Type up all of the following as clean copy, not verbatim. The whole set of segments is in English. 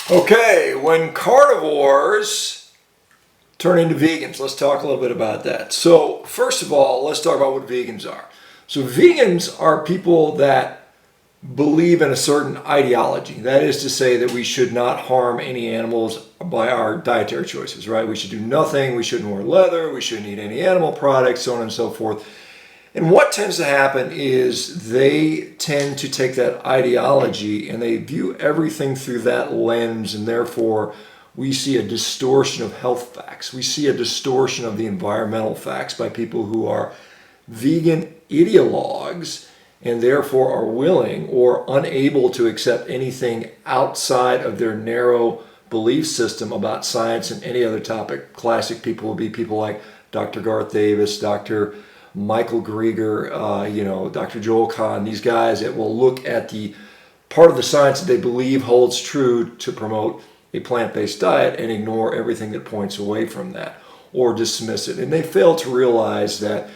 Okay, when carnivores turn into vegans, let's talk a little bit about that. So first of all, let's talk about what vegans are. So vegans are people that believe in a certain ideology. That is to say that we should not harm any animals by our dietary choices, right? We should do nothing, we shouldn't wear leather, we shouldn't eat any animal products, so on and so forth. And what tends to happen is they tend to take that ideology and they view everything through that lens, and therefore we see a distortion of health facts. We see a distortion of the environmental facts by people who are vegan ideologues and therefore are willing or unable to accept anything outside of their narrow belief system about science and any other topic. Classic people would be people like Dr. Garth Davis, Dr. Michael Greger, Dr. Joel Kahn, these guys that will look at the part of the science that they believe holds true to promote a plant-based diet and ignore everything that points away from that or dismiss it. And they fail to realize that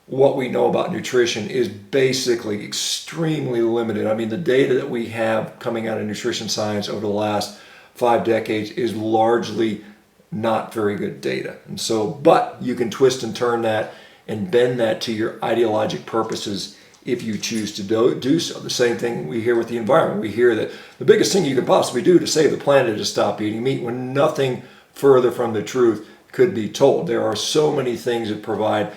what we know about nutrition is basically extremely limited. I mean, the data that we have coming out of nutrition science over the last 5 decades is largely not very good data. And so, but you can twist and turn that and bend that to your ideologic purposes if you choose to do so. The same thing we hear with the environment. We hear that the biggest thing you could possibly do to save the planet is stop eating meat, when nothing further from the truth could be told. There are so many things that provide,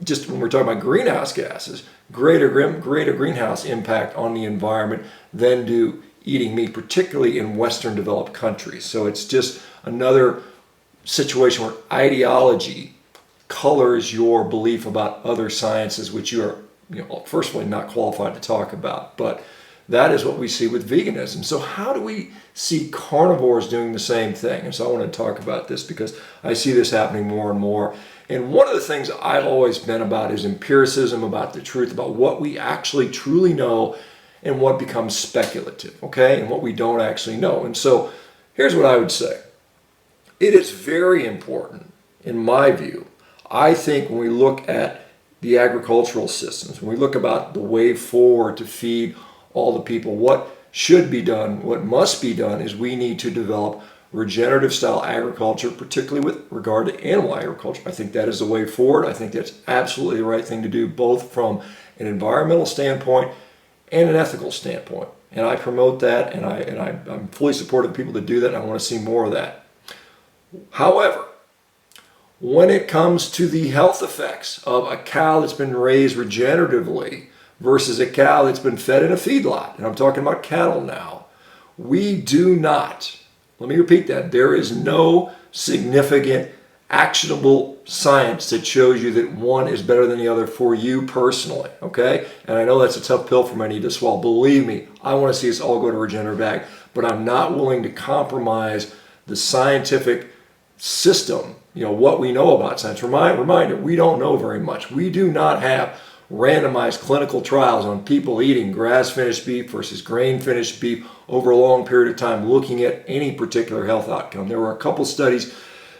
just when we're talking about greenhouse gases, greater greenhouse impact on the environment than do eating meat, particularly in Western developed countries. So it's just another situation where ideology colors your belief about other sciences, which you are, first of all, not qualified to talk about. But that is what we see with veganism. So how do we see carnivores doing the same thing? And so I want to talk about this because I see this happening more and more. And one of the things I've always been about is empiricism, about the truth, about what we actually truly know and what becomes speculative, okay? And what we don't actually know. And so here's what I would say. It is very important, in my view, I think when we look at the agricultural systems, when we look about the way forward to feed all the people, what should be done, what must be done is we need to develop regenerative style agriculture, particularly with regard to animal agriculture. I think that is the way forward. I think that's absolutely the right thing to do, both from an environmental standpoint and an ethical standpoint. And I promote that, and I'm fully supportive of people that do that, and I want to see more of that. However, when it comes to the health effects of a cow that's been raised regeneratively versus a cow that's been fed in a feedlot, and I'm talking about cattle now, we do not, let me repeat that, there is no significant actionable science that shows you that one is better than the other for you personally, okay? And I know that's a tough pill for many to swallow. Believe me, I want to see us all go to regenerative ag, but I'm not willing to compromise the scientific system, what we know about science. Reminder, we don't know very much. We do not have randomized clinical trials on people eating grass-finished beef versus grain-finished beef over a long period of time looking at any particular health outcome. There were a couple studies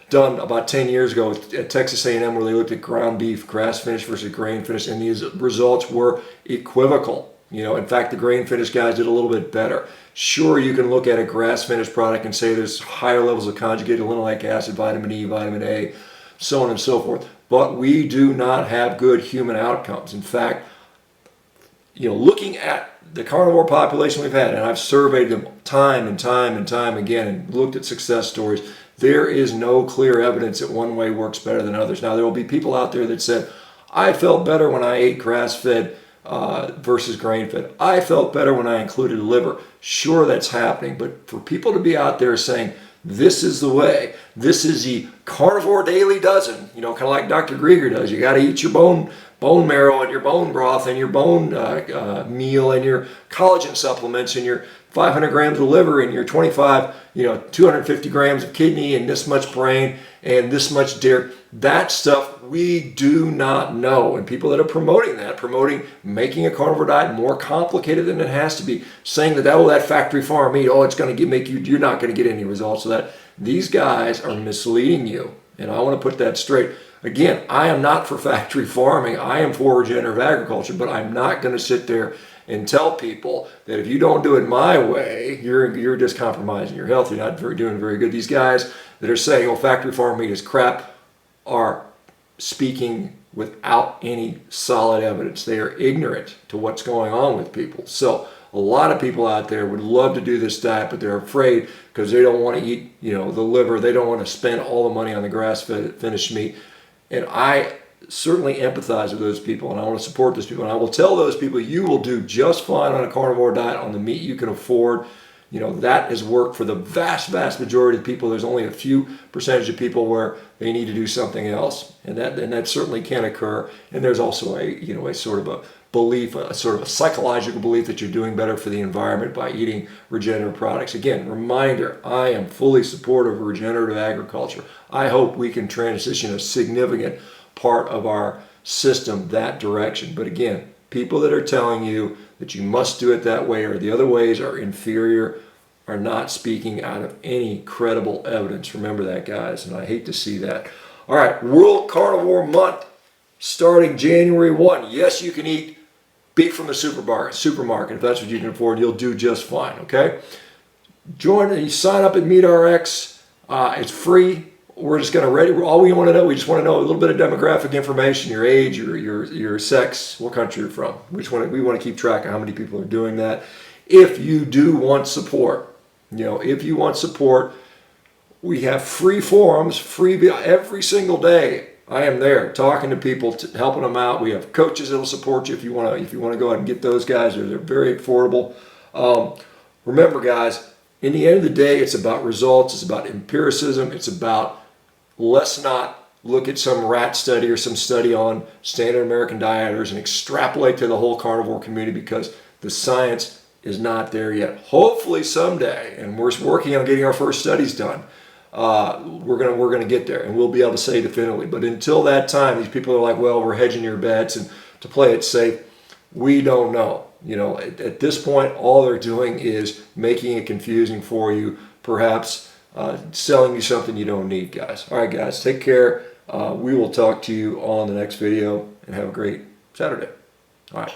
done about 10 years ago at Texas A&M where they looked at ground beef, grass-finished versus grain-finished, and these results were equivocal. In fact, the grain-finished guys did a little bit better. Sure, you can look at a grass-finished product and say there's higher levels of conjugated linoleic acid, vitamin E, vitamin A, so on and so forth. But we do not have good human outcomes. In fact, looking at the carnivore population we've had, and I've surveyed them time and time and time again and looked at success stories, there is no clear evidence that one way works better than others. Now, there will be people out there that said, I felt better when I ate grass-fed versus grain-fed. I felt better when I included liver. Sure, that's happening, but for people to be out there saying, this is the way, this is the carnivore daily dozen, kind of like Dr. Greger does. You got to eat your bone marrow and your bone broth and your bone meal and your collagen supplements and your 500 grams of liver and your 250 grams of kidney and this much brain and this much dairy. That stuff we do not know. And people that are promoting making a carnivore diet more complicated than it has to be, saying that factory farm meat, it's going to make you're not going to get any results. So that these guys are misleading you. And I want to put that straight. Again, I am not for factory farming. I am for regenerative agriculture, but I'm not going to sit there and tell people that if you don't do it my way, you're just compromising your health. You're not doing very good. These guys that are saying, "Oh, factory farm meat is crap," are speaking without any solid evidence. They are ignorant to what's going on with people. So a lot of people out there would love to do this diet, but they're afraid because they don't want to eat, the liver. They don't want to spend all the money on the grass-fed finished meat. And I certainly empathize with those people, and I want to support those people. And I will tell those people, you will do just fine on a carnivore diet on the meat you can afford. That has worked for the vast majority of people. There's only a few percentage of people where they need to do something else, and that certainly can occur. And there's also a sort of a belief, a sort of a psychological belief that you're doing better for the environment by eating regenerative products. Again, reminder, I am fully supportive of regenerative agriculture. I hope we can transition a significant part of our system that direction. But again, people that are telling you that you must do it that way or the other ways are inferior are not speaking out of any credible evidence. Remember that, guys, and I hate to see that. All right, World Carnivore Month starting January 1. Yes, you can eat beef from the supermarket if that's what you can afford. You'll do just fine, okay? You sign up at MeatRx. It's free. We're just going to all we want to know, we just want to know a little bit of demographic information, your age, your sex, what country you're from. We want to keep track of how many people are doing that. If you do want support, we have free forums, free every single day. I am there talking to people, helping them out. We have coaches that'll support you if you want to go out and get those guys. They're very affordable. Remember, guys, in the end of the day, it's about results. It's about empiricism. It's about let's not look at some rat study or some study on standard American dieters and extrapolate to the whole carnivore community because the science is not there yet. Hopefully someday, and we're working on getting our first studies done, we're gonna get there and we'll be able to say definitively. But until that time, these people are like, well, we're hedging your bets and to play it safe. We don't know. At this point, all they're doing is making it confusing for you, perhaps selling you something you don't need, guys. All right, guys, take care. We will talk to you on the next video and have a great Saturday. All right.